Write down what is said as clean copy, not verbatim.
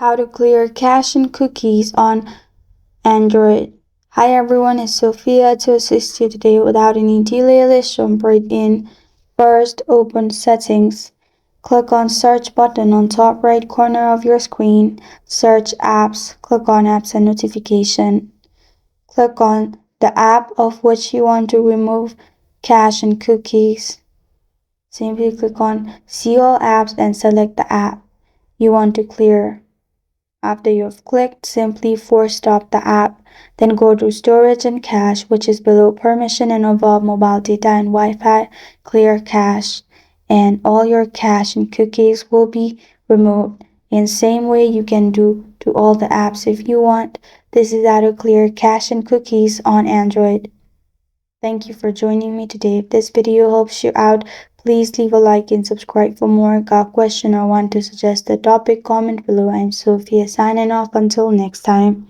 How to clear cache and cookies on Android. Hi everyone, it's Sophia to assist you today without any delay. Let's jump right in. First, open Settings. Click on Search button on top right corner of your screen. Search Apps. Click on Apps and Notification. Click on the app of which you want to remove cache and cookies. Simply click on See All Apps and select the app you want to clear. After you've clicked, simply force stop the app. Then go to Storage and Cache, which is below Permission and above Mobile Data and Wi-Fi. Clear cache, and all your cache and cookies will be removed. In same way you can do to all the apps if you want. This is how to clear cache and cookies on Android. Thank you for joining me today. If this video helps you out, please leave a like and subscribe for more. Got a question or want to suggest a topic, comment below. I'm Sophia signing off until next time.